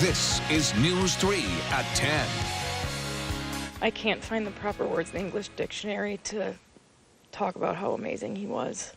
This is News 3 at 10. I can't find the proper words in the English dictionary to talk about how amazing he was.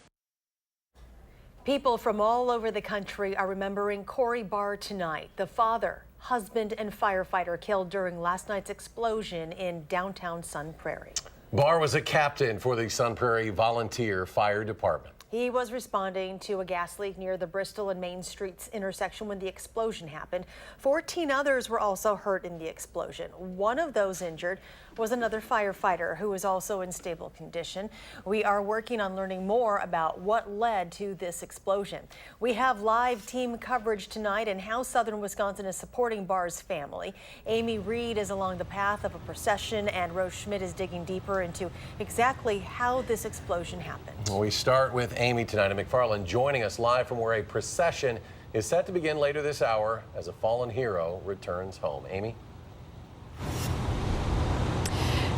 People from all over the country are remembering Corey Barr tonight, the father, husband, and firefighter killed during last night's explosion in downtown Sun Prairie. Barr was a captain for the Sun Prairie Volunteer Fire Department. He was responding to a gas leak near the Bristol and Main Streets intersection when the explosion happened. 14 others were also hurt in the explosion. One of those injured was another firefighter who was also in stable condition. We are working on learning more about what led to this explosion. We have live team coverage tonight and how Southern Wisconsin is supporting Barr's family. Amy Reed is along the path of a procession, and Rose Schmidt is digging deeper into exactly how this explosion happened. We start with Amy tonight at McFarland, joining us live from where a procession is set to begin later this hour as a fallen hero returns home. Amy?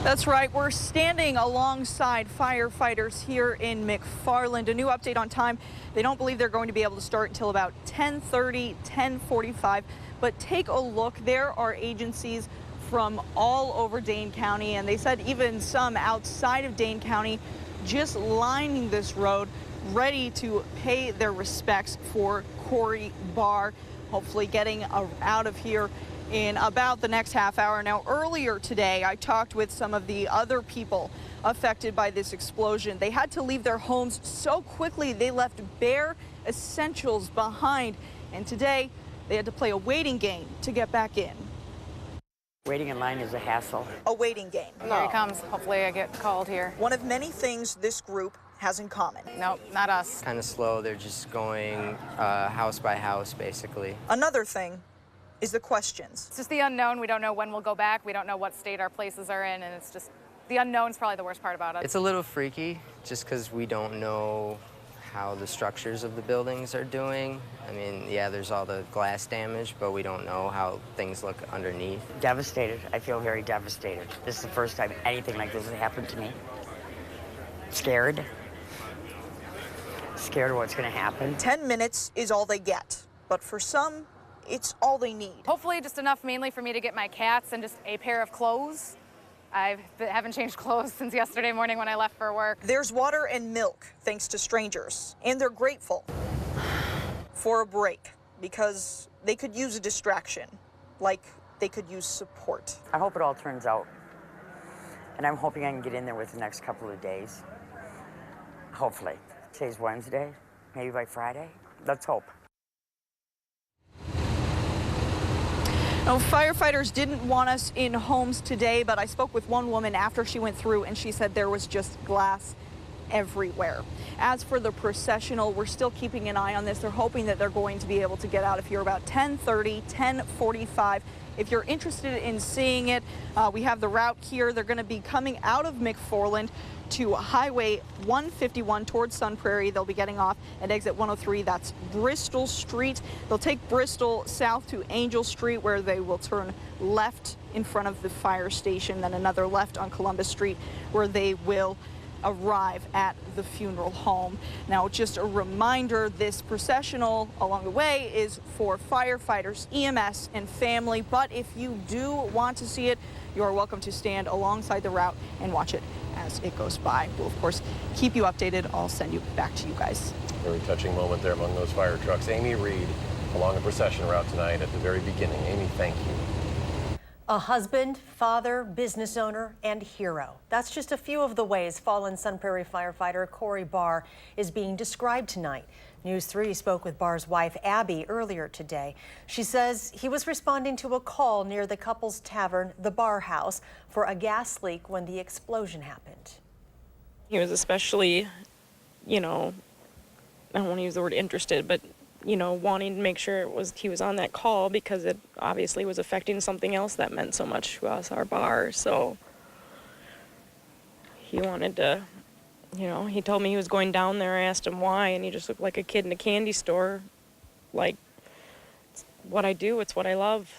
That's right. We're standing alongside firefighters here in McFarland. A new update on time. They don't believe they're going to be able to start until about 10:30, 10:45. But take a look. There are agencies from all over Dane County, and they said even some outside of Dane County just lining this road, ready to pay their respects for Corey Barr, hopefully getting out of here in about the next half hour. Now, earlier today, I talked with some of the other people affected by this explosion. They had to leave their homes so quickly, they left bare essentials behind. And today, they had to play a waiting game to get back in. Waiting in line is a hassle. A waiting game. Here he comes. Hopefully I get called here. One of many things this group has in common. Nope, not us. Kind of slow. They're just going house by house, basically. Another thing is the questions. It's just the unknown. We don't know when we'll go back. We don't know what state our places are in, and it's just the unknown's probably the worst part about it. It's a little freaky just because we don't know how the structures of the buildings are doing. I mean, yeah, there's all the glass damage, but we don't know how things look underneath. Devastated. I feel very devastated. This is the first time anything like this has happened to me. Scared. Scared of what's going to happen. 10 minutes is all they get, but for some, it's all they need. Hopefully just enough mainly for me to get my cats and just a pair of clothes. I haven't changed clothes since yesterday morning when I left for work. There's water and milk, thanks to strangers, and they're grateful for a break because they could use a distraction, like they could use support. I hope it all turns out. And I'm hoping I can get in there with the next couple of days. Hopefully. Today's Wednesday, maybe by Friday. Let's hope. Now, firefighters didn't want us in homes today, but I spoke with one woman after she went through, and she said there was just glass everywhere. As for the processional, we're still keeping an eye on this. They're hoping that they're going to be able to get out of here about 10:30, 10:45. If you're interested in seeing it, we have the route here. They're going to be coming out of McFarland to Highway 151 towards Sun Prairie. They'll be getting off at exit 103. That's Bristol Street. They'll take Bristol south to Angel Street, where they will turn left in front of the fire station, then another left on Columbus Street, where they will arrive at the funeral home. Now, just a reminder, this processional along the way is for firefighters, EMS, and family. But if you do want to see it, you are welcome to stand alongside the route and watch it as it goes by. We'll, of course, keep you updated. I'll send you back to you guys. Very touching moment there among those fire trucks. Amy Reed along a procession route tonight at the very beginning. Amy, thank you. A husband, father, business owner, and hero. That's just a few of the ways fallen Sun Prairie firefighter Corey Barr is being described tonight. News 3 spoke with Barr's wife, Abby, earlier today. She says he was responding to a call near the couple's tavern, the Barr House, for a gas leak when the explosion happened. He was especially, I don't want to use the word interested, but wanting to make sure he was on that call because it obviously was affecting something else that meant so much to us, our bar. So he wanted to, he told me he was going down there. I asked him why, and he just looked like a kid in a candy store. Like, it's what I do, it's what I love.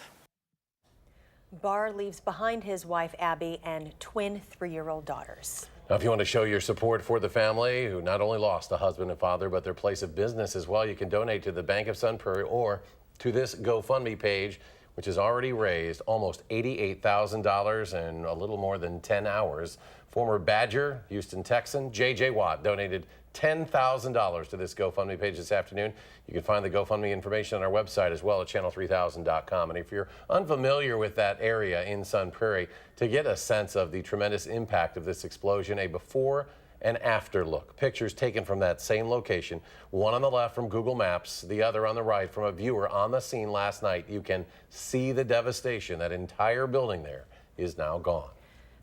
Barr leaves behind his wife, Abby, and twin 3-year-old daughters. Now, if you want to show your support for the family who not only lost a husband and father, but their place of business as well, you can donate to the Bank of Sun Prairie or to this GoFundMe page, which which has already raised almost $88,000 in a little more than 10 hours. Former Badger, Houston Texan, J.J. Watt donated $10,000 to this GoFundMe page this afternoon. You can find the GoFundMe information on our website as well at channel3000.com. And if you're unfamiliar with that area in Sun Prairie, to get a sense of the tremendous impact of this explosion, a before and after look. Pictures taken from that same location, one on the left from Google Maps, the other on the right from a viewer on the scene last night. You can see the devastation. That entire building there is now gone.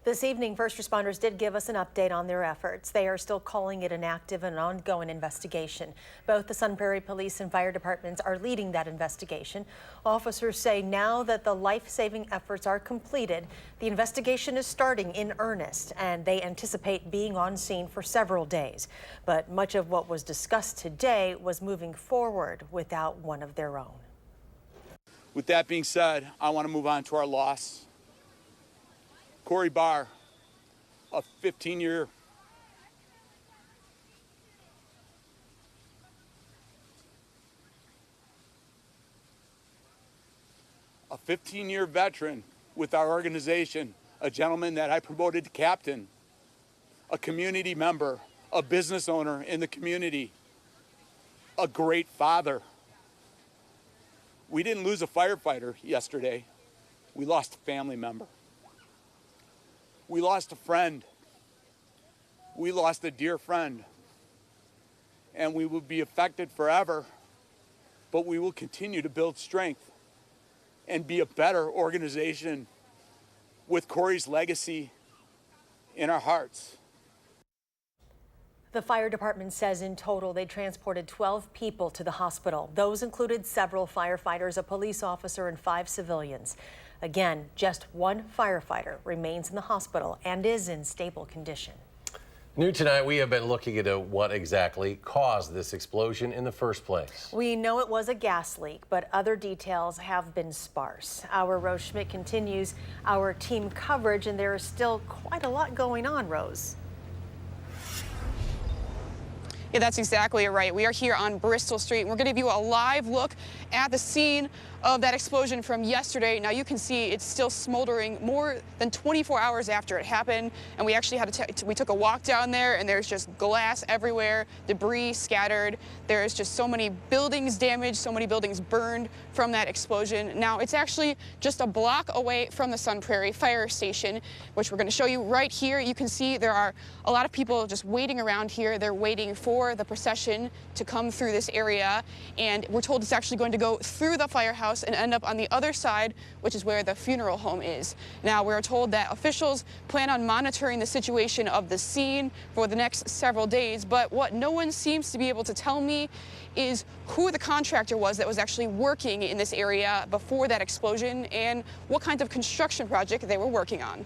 This evening, first responders did give us an update on their efforts. They are still calling it an active and ongoing investigation. Both the Sun Prairie Police and Fire Departments are leading that investigation. Officers say now that the life-saving efforts are completed, the investigation is starting in earnest, and they anticipate being on scene for several days. But much of what was discussed today was moving forward without one of their own. With that being said, I want to move on to our loss. Corey Barr, a 15-year veteran with our organization, a gentleman that I promoted to captain, a community member, a business owner in the community, a great father. We didn't lose a firefighter yesterday. We lost a family member. We lost a friend. We lost a dear friend. And we will be affected forever, but we will continue to build strength and be a better organization with Corey's legacy in our hearts. The fire department says in total they transported 12 people to the hospital. Those included several firefighters, a police officer, and 5 civilians. Again, just one firefighter remains in the hospital and is in stable condition. New tonight, we have been looking at what exactly caused this explosion in the first place. We know it was a gas leak, but other details have been sparse. Our Rose Schmidt continues our team coverage, and there is still quite a lot going on, Rose. Yeah, that's exactly right. We are here on Bristol Street. We're going to give you a live look at the scene of that explosion from yesterday. Now you can see it's still smoldering more than 24 hours after it happened, and we actually had we took a walk down there, and there's just glass everywhere, debris scattered. There's just so many buildings damaged, so many buildings burned from that explosion. Now it's actually just a block away from the Sun Prairie Fire Station, which we're going to show you right here. You can see there are a lot of people just waiting around here. They're waiting for the procession to come through this area, and we're told it's actually going to go through the firehouse and end up on the other side, which is where the funeral home is. Now, we're told that officials plan on monitoring the situation of the scene for the next several days, but what no one seems to be able to tell me is who the contractor was that was actually working in this area before that explosion and what kind of construction project they were working on.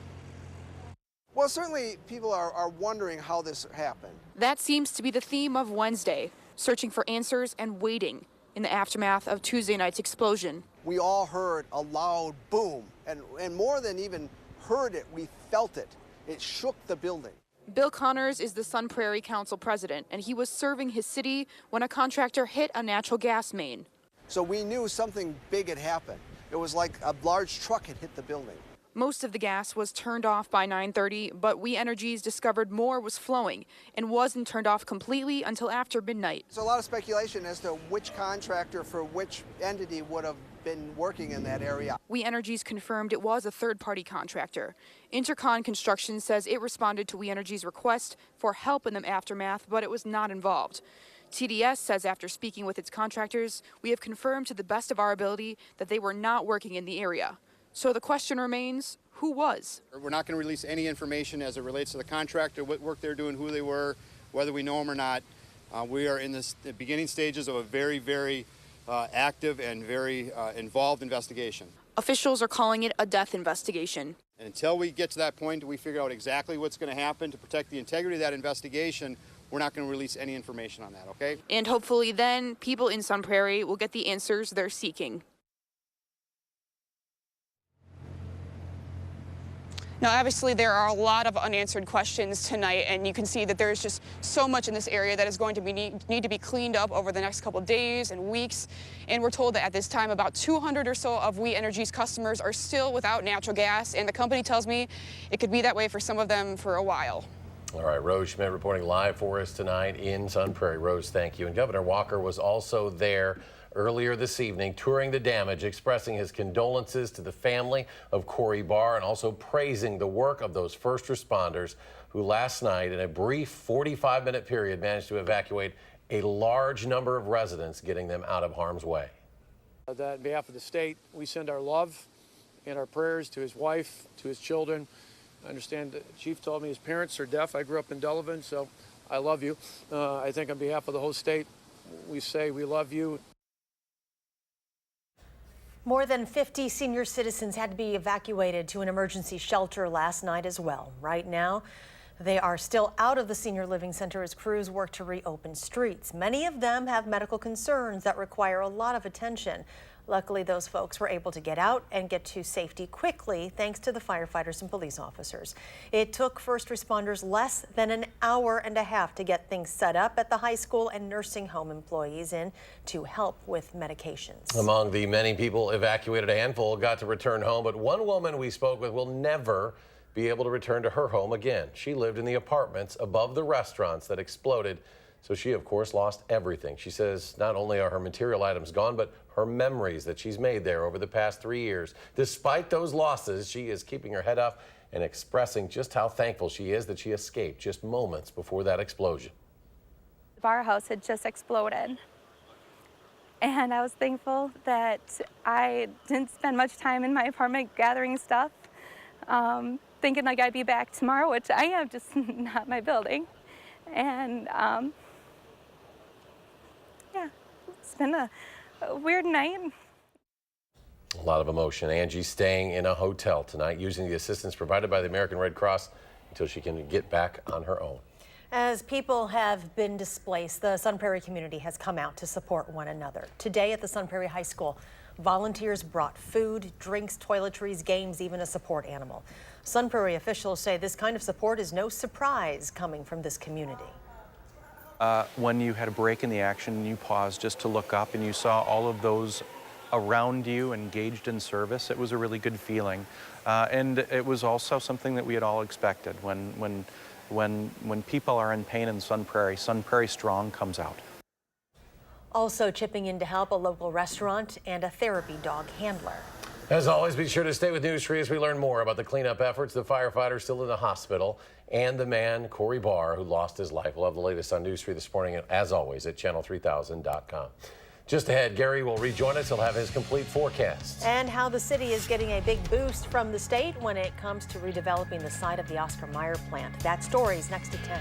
Well, certainly people are wondering how this happened. That seems to be the theme of Wednesday, searching for answers and waiting in the aftermath of Tuesday night's explosion. We all heard a loud boom, and more than even heard it, we felt it. It shook the building. Bill Connors is the Sun Prairie Council president, and he was serving his city when a contractor hit a natural gas main. So we knew something big had happened. It was like a large truck had hit the building. Most of the gas was turned off by 9:30, but We Energies discovered more was flowing and wasn't turned off completely until after midnight. There's a lot of speculation as to which contractor for which entity would have been working in that area. We Energies confirmed it was a third-party contractor. Intercon Construction says it responded to We Energies' request for help in the aftermath, but it was not involved. TDS says after speaking with its contractors, we have confirmed to the best of our ability that they were not working in the area. So the question remains, who was? We're not going to release any information as it relates to the contractor, what work they're doing, who they were, whether we know them or not. We are in the beginning stages of a very, very active and very involved investigation. Officials are calling it a death investigation. And until we get to that point, we figure out exactly what's going to happen to protect the integrity of that investigation. We're not going to release any information on that, okay? And hopefully then people in Sun Prairie will get the answers they're seeking. Now, obviously, there are a lot of unanswered questions tonight, and you can see that there's just so much in this area that is going to need to be cleaned up over the next couple of days and weeks. And we're told that at this time, about 200 or so of We Energy's customers are still without natural gas, and the company tells me it could be that way for some of them for a while. All right, Rose Schmidt reporting live for us tonight in Sun Prairie. Rose, thank you. And Governor Walker was also there earlier this evening, touring the damage, expressing his condolences to the family of Corey Barr and also praising the work of those first responders who last night, in a brief 45-minute period, managed to evacuate a large number of residents, getting them out of harm's way. That on behalf of the state, we send our love and our prayers to his wife, to his children. I understand the chief told me his parents are deaf. I grew up in Delavan, so I love you. I think on behalf of the whole state, we say we love you. More than 50 senior citizens had to be evacuated to an emergency shelter last night as well. Right now, they are still out of the senior living center as crews work to reopen streets. Many of them have medical concerns that require a lot of attention. Luckily, those folks were able to get out and get to safety quickly thanks to the firefighters and police officers. It took first responders less than an hour and a half to get things set up at the high school and nursing home employees in to help with medications. Among the many people evacuated, a handful got to return home, but one woman we spoke with will never be able to return to her home again. She lived in the apartments above the restaurants that exploded, so she, of course, lost everything. She says not only are her material items gone, but her memories that she's made there over the past 3 years. Despite those losses, she is keeping her head up and expressing just how thankful she is that she escaped just moments before that explosion. The bar house had just exploded, and I was thankful that I didn't spend much time in my apartment gathering stuff, thinking like I'd be back tomorrow, which I am, just not my building. And yeah, it's been a weird night. A lot of emotion. Angie's staying in a hotel tonight, using the assistance provided by the American Red Cross until she can get back on her own. As people have been displaced, the Sun Prairie community has come out to support one another. Today at the Sun Prairie High School, volunteers brought food, drinks, toiletries, games, even a support animal. Sun Prairie officials say this kind of support is no surprise coming from this community. When you had a break in the action and you paused just to look up and you saw all of those around you engaged in service, it was a really good feeling. And it was also something that we had all expected. When people are in pain in Sun Prairie Strong comes out. Also chipping in to help, a local restaurant and a therapy dog handler. As always, be sure to stay with News 3 as we learn more about the cleanup efforts, the firefighter still in the hospital, and the man, Corey Barr, who lost his life. We'll have the latest on News 3 this morning, as always, at channel3000.com. Just ahead, Gary will rejoin us. He'll have his complete forecast. And how the city is getting a big boost from the state when it comes to redeveloping the site of the Oscar Mayer plant. That story is next at 10.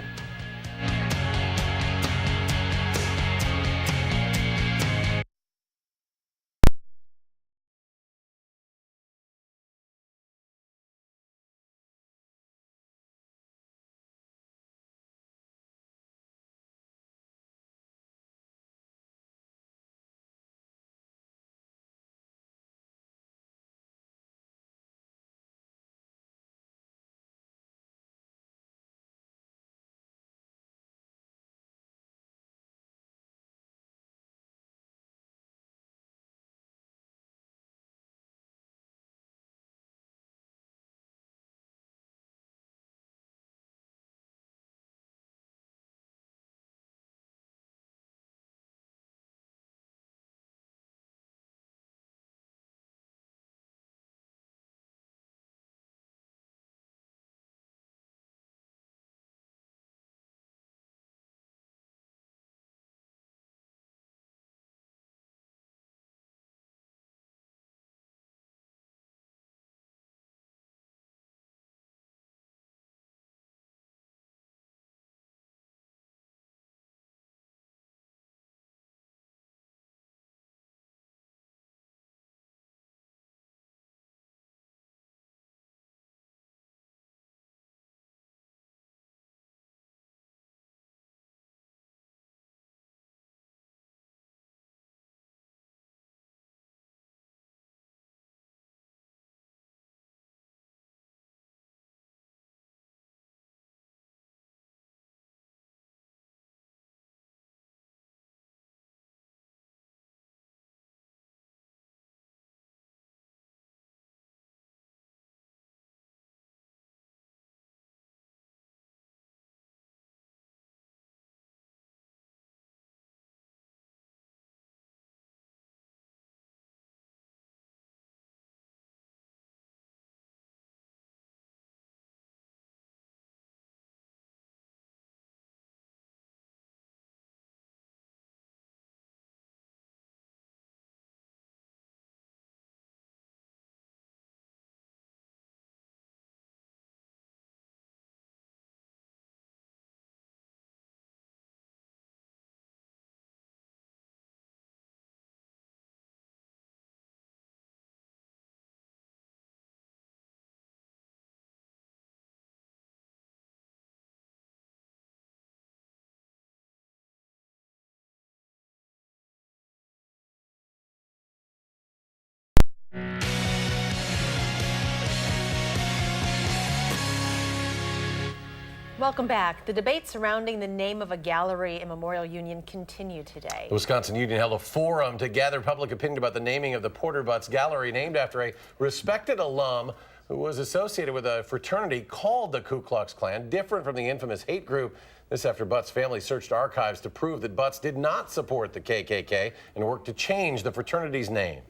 Welcome back. The debate surrounding the name of a gallery and Memorial Union continue today. The Wisconsin Union held a forum to gather public opinion about the naming of the Porter Butts Gallery, named after a respected alum who was associated with a fraternity called the Ku Klux Klan, different from the infamous hate group. This after Butts' family searched archives to prove that Butts did not support the KKK and worked to change the fraternity's name.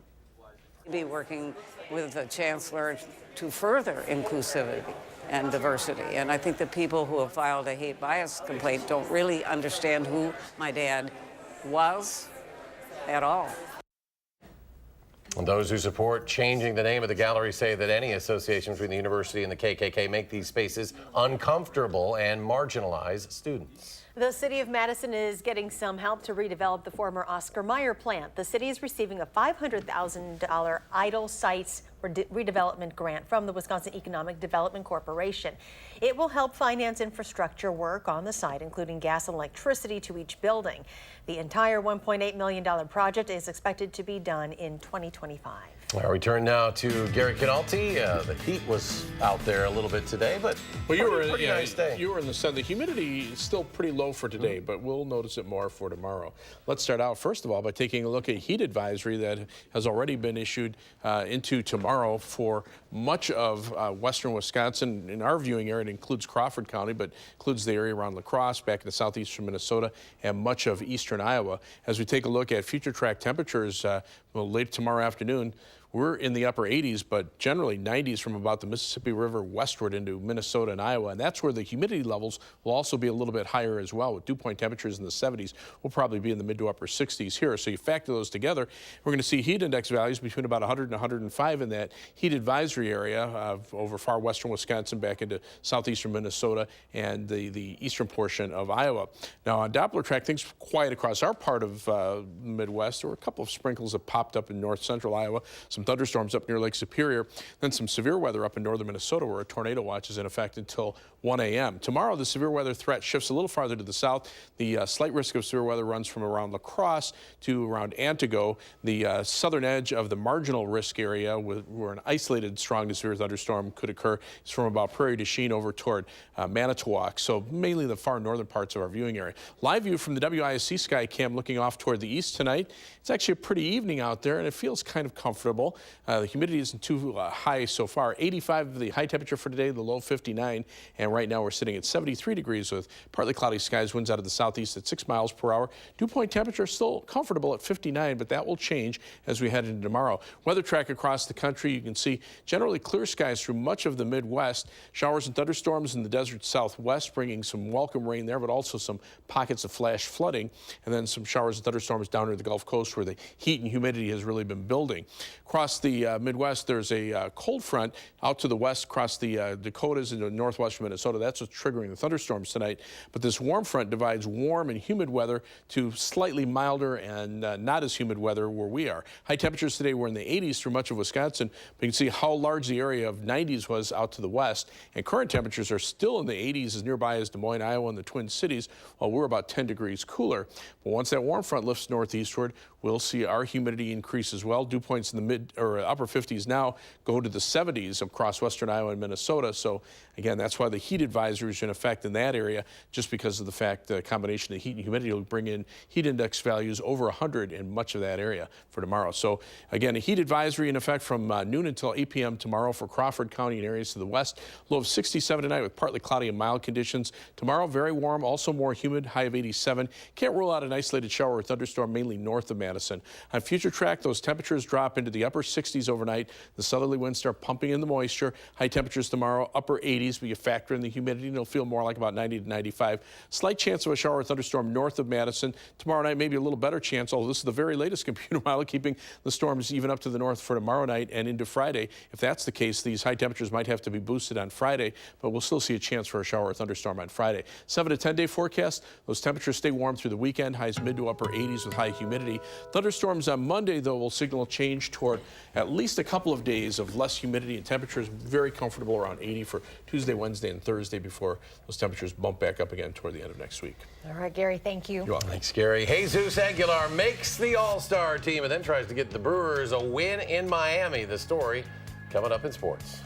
Be working with the chancellor to further inclusivity and diversity. And I think the people who have filed a hate bias complaint don't really understand who my dad was at all. And those who support changing the name of the gallery say that any association between the university and the KKK make these spaces uncomfortable and marginalize students. The city of Madison is getting some help to redevelop the former Oscar Mayer plant. The city is receiving a $500,000 idle sites redevelopment grant from the Wisconsin Economic Development Corporation. It will help finance infrastructure work on the site, including gas and electricity to each building. The entire $1.8 million project is expected to be done in 2025. Well, we turn now to Gary Canalti. The heat was out there a little bit today, but pretty nice day. You were in the sun. The humidity is still pretty low for today, but we'll notice it more for tomorrow. Let's start out, first of all, by taking a look at heat advisory that has already been issued into tomorrow for much of western Wisconsin. In our viewing area, it includes Crawford County, but includes the area around La Crosse, back into southeastern Minnesota, and much of eastern Iowa. As we take a look at future track temperatures late tomorrow afternoon, we're in the upper 80s, but generally 90s from about the Mississippi River westward into Minnesota and Iowa. And that's where the humidity levels will also be a little bit higher as well, with dew point temperatures in the 70s. We'll probably be in the mid to upper 60s here. So you factor those together, we're going to see heat index values between about 100 and 105 in that heat advisory area over far western Wisconsin back into southeastern Minnesota and the eastern portion of Iowa. Now on Doppler track, things quiet across our part of the Midwest. There were a couple of sprinkles that popped up in north central Iowa, some thunderstorms up near Lake Superior, then some severe weather up in northern Minnesota where a tornado watch is in effect until 1 a.m. Tomorrow, the severe weather threat shifts a little farther to the south. The slight risk of severe weather runs from around La Crosse to around Antigo. The southern edge of the marginal risk area where an isolated strong to severe thunderstorm could occur is from about Prairie du Chien over toward Manitowoc, so mainly the far northern parts of our viewing area. Live view from the WISC sky cam looking off toward the east tonight. It's actually a pretty evening out there, and it feels kind of comfortable. The humidity isn't too high so far. 85 the high temperature for today, the low 59, and right now we're sitting at 73 degrees with partly cloudy skies, winds out of the southeast at 6 miles per hour. Dew point temperature still comfortable at 59, but that will change as we head into tomorrow. Weather track across the country, you can see generally clear skies through much of the Midwest. Showers and thunderstorms in the desert southwest, bringing some welcome rain there, but also some pockets of flash flooding, and then some showers and thunderstorms down near the Gulf Coast where the heat and humidity has really been building. Across the Midwest, there's a cold front out to the west across the Dakotas into northwestern Minnesota. That's what's triggering the thunderstorms tonight. But this warm front divides warm and humid weather to slightly milder and not as humid weather where we are. High temperatures today were in the 80s through much of Wisconsin, but you can see how large the area of 90s was out to the west. And current temperatures are still in the 80s as nearby as Des Moines, Iowa, and the Twin Cities, while we're about 10 degrees cooler. But once that warm front lifts northeastward, we'll see our humidity increase as well. Dew points in the mid or upper 50s now go to the 70s across western Iowa and Minnesota. So again, that's why the heat advisory is in effect in that area, just because of the fact the combination of heat and humidity will bring in heat index values over 100 in much of that area for tomorrow. So again, a heat advisory in effect from noon until 8 p.m. tomorrow for Crawford County and areas to the west. Low of 67 tonight with partly cloudy and mild conditions. Tomorrow, very warm, also more humid, high of 87. Can't rule out an isolated shower or thunderstorm mainly north of Madison. On future track, those temperatures drop into the upper 60s overnight. The southerly winds start pumping in the moisture. High temperatures tomorrow, upper 80s, but you factor in the humidity and it'll feel more like about 90 to 95. Slight chance of a shower or thunderstorm north of Madison. Tomorrow night, maybe a little better chance, although this is the very latest computer model, keeping the storms even up to the north for tomorrow night and into Friday. If that's the case, these high temperatures might have to be boosted on Friday, but we'll still see a chance for a shower or thunderstorm on Friday. 7 to 10 day forecast. Those temperatures stay warm through the weekend, highs mid to upper 80s with high humidity. Thunderstorms on Monday, though, will signal change toward at least a couple of days of less humidity and temperatures very comfortable around 80 for Tuesday, Wednesday, and Thursday before those temperatures bump back up again toward the end of next week. All right, Gary, thank you. You're welcome. Thanks, Gary. Jesus Aguilar makes the All-Star team and then tries to get the Brewers a win in Miami. The story coming up in sports.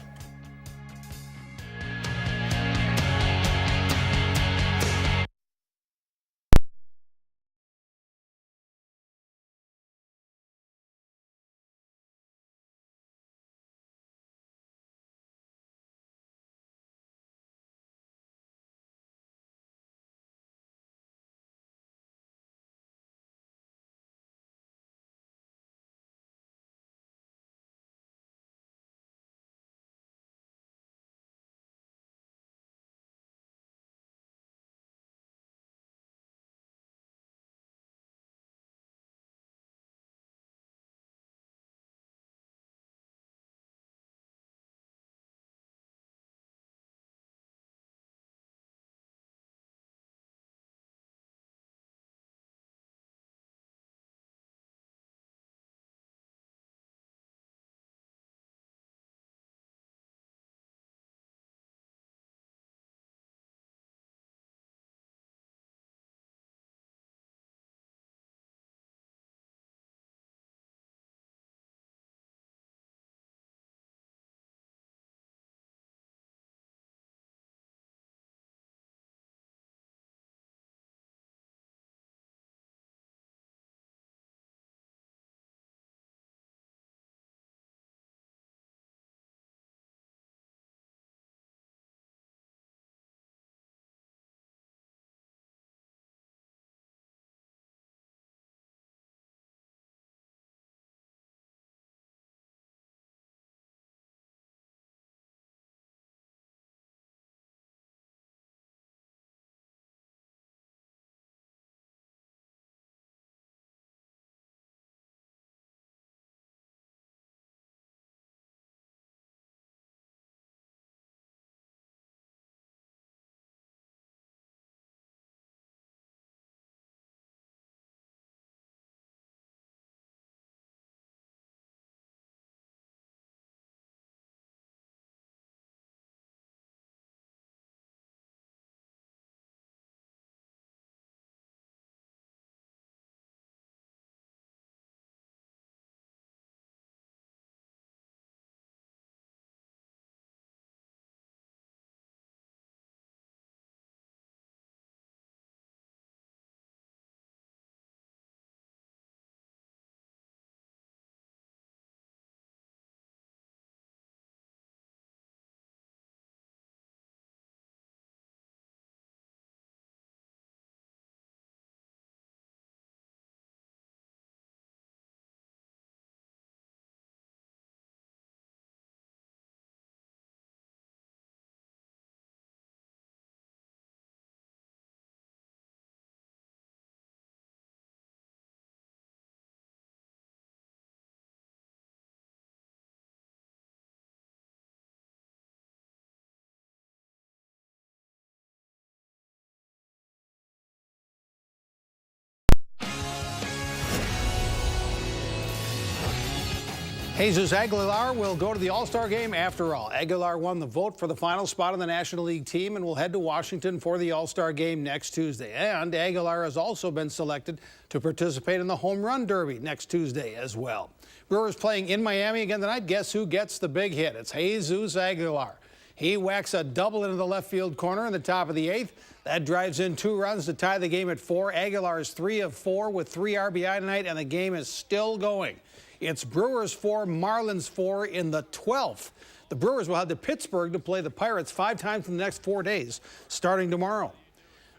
Jesus Aguilar will go to the All-Star game after all. Aguilar won the vote for the final spot on the National League team and will head to Washington for the All-Star game next Tuesday. And Aguilar has also been selected to participate in the Home Run Derby next Tuesday as well. Brewers playing in Miami again tonight. Guess who gets the big hit? It's Jesus Aguilar. He whacks a double into the left field corner in the top of the 8th. That drives in 2 runs to tie the game at 4. Aguilar is 3 of 4 with 3 RBI tonight, and the game is still going. It's Brewers 4, Marlins 4 in the 12th. The Brewers will head to Pittsburgh to play the Pirates 5 times in the next 4 days, starting tomorrow.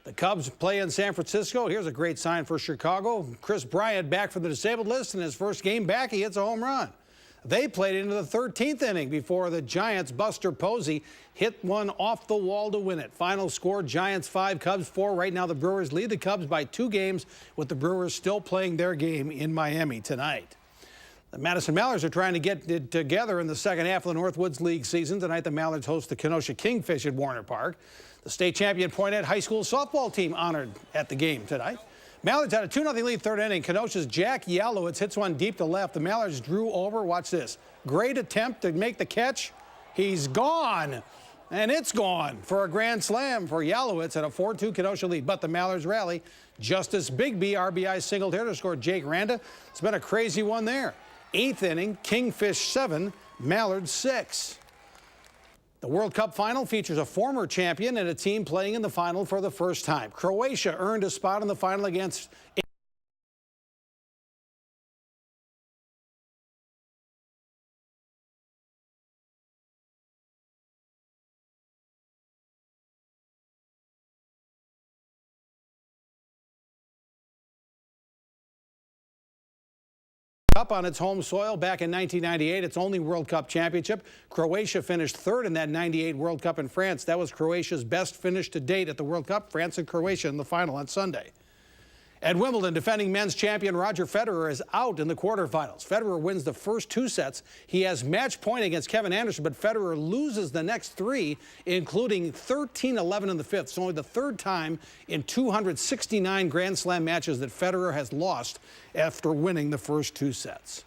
The Cubs play in San Francisco. Here's a great sign for Chicago. Chris Bryant back from the disabled list. In his first game back, he hits a home run. They played into the 13th inning before the Giants' Buster Posey hit one off the wall to win it. Final score, Giants 5, Cubs 4. Right now the Brewers lead the Cubs by 2 games, with the Brewers still playing their game in Miami tonight. The Madison Mallards are trying to get it together in the second half of the Northwoods League season. Tonight, the Mallards host the Kenosha Kingfish at Warner Park. The state champion Pointet High School softball team honored at the game tonight. Mallards had a 2-0 lead third inning. Kenosha's Jack Yalowitz hits one deep to left. The Mallards drew over. Watch this. Great attempt to make the catch. He's gone. And it's gone for a grand slam for Yalowitz and a 4-2 Kenosha lead. But the Mallards rally. Justice Bigby RBI singled here to score Jake Randa. It's been a crazy one there. 8th inning, Kingfish 7, Mallards 6. The World Cup final features a former champion and a team playing in the final for the first time. Croatia earned a spot in the final against Cup on its home soil back in 1998, its only World Cup championship. Croatia finished 3rd in that 98 World Cup in France. That was Croatia's best finish to date at the World Cup. France and Croatia in the final on Sunday. At Wimbledon, defending men's champion Roger Federer is out in the quarterfinals. Federer wins the first 2 sets. He has match point against Kevin Anderson, but Federer loses the next 3, including 13-11 in the 5th. It's only the 3rd time in 269 Grand Slam matches that Federer has lost after winning the first 2 sets.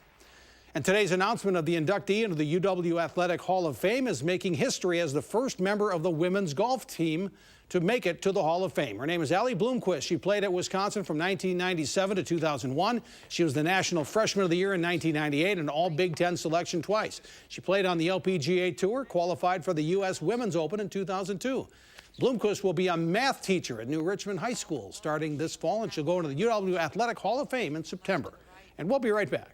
And today's announcement of the inductee into the UW Athletic Hall of Fame is making history as the first member of the women's golf team to make it to the Hall of Fame. Her name is Allie Bloomquist. She played at Wisconsin from 1997 to 2001. She was the National Freshman of the Year in 1998 and All Big Ten selection twice. She played on the LPGA Tour, qualified for the U.S. Women's Open in 2002. Bloomquist will be a math teacher at New Richmond High School starting this fall, and she'll go into the UW Athletic Hall of Fame in September. And we'll be right back.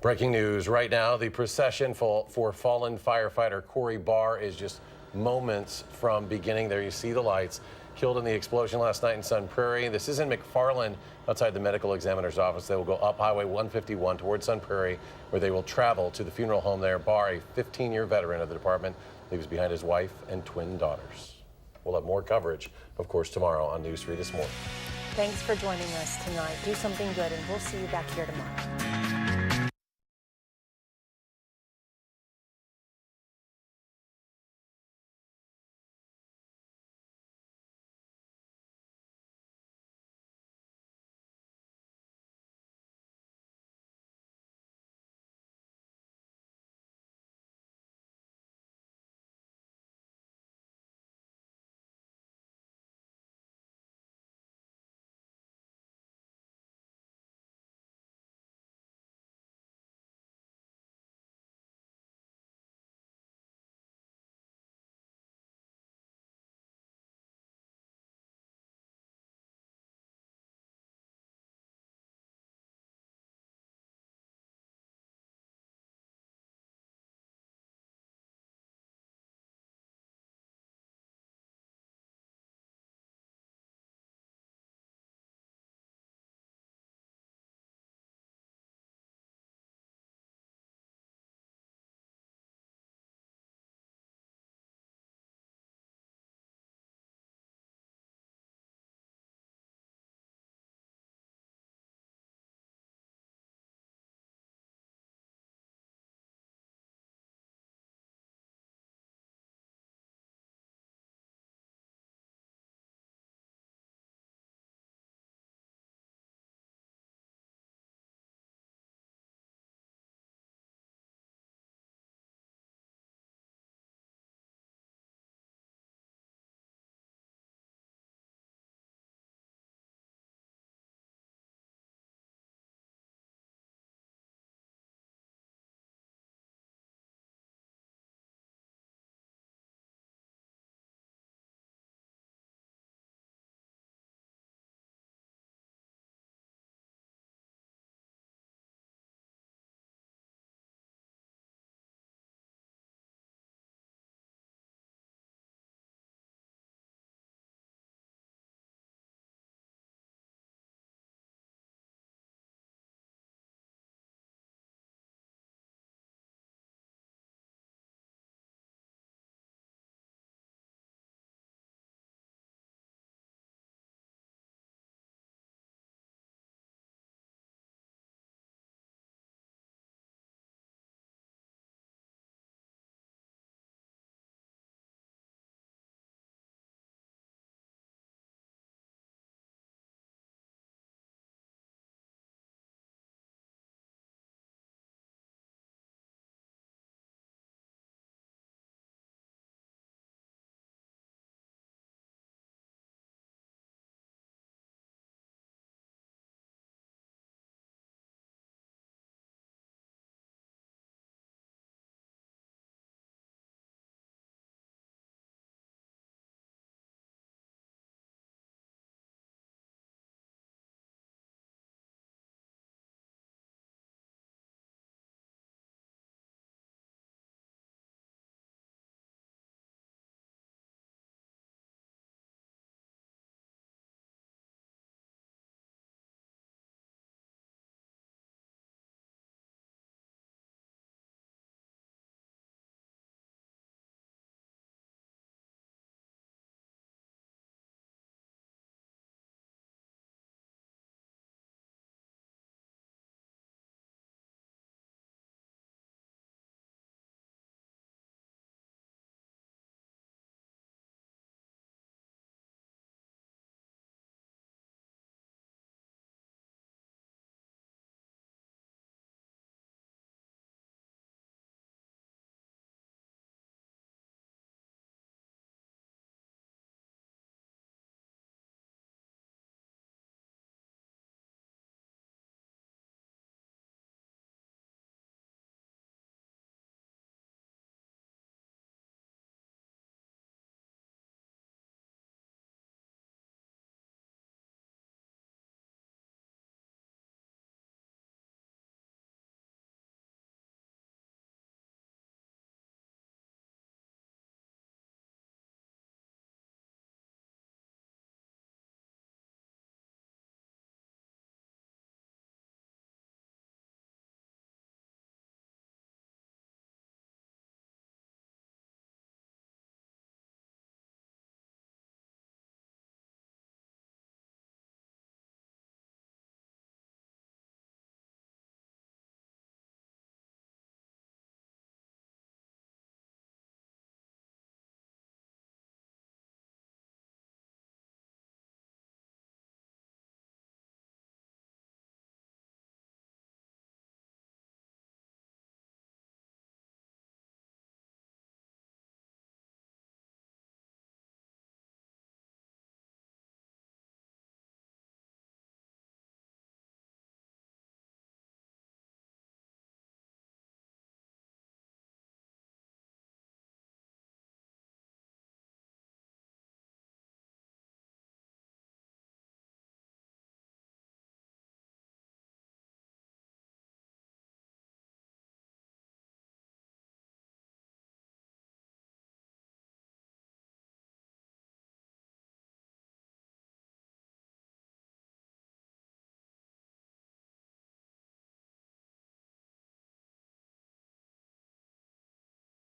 Breaking news right now, the procession for fallen firefighter Corey Barr is just moments from beginning. There you see the lights. Killed in the explosion last night in Sun Prairie. This is in McFarland, outside the medical examiner's office. They will go up Highway 151 towards Sun Prairie, where they will travel to the funeral home there. Barr, a 15-year veteran of the department, leaves behind his wife and twin daughters. We'll have more coverage, of course, tomorrow on News 3 This Morning. Thanks for joining us tonight. Do something good, and we'll see you back here tomorrow.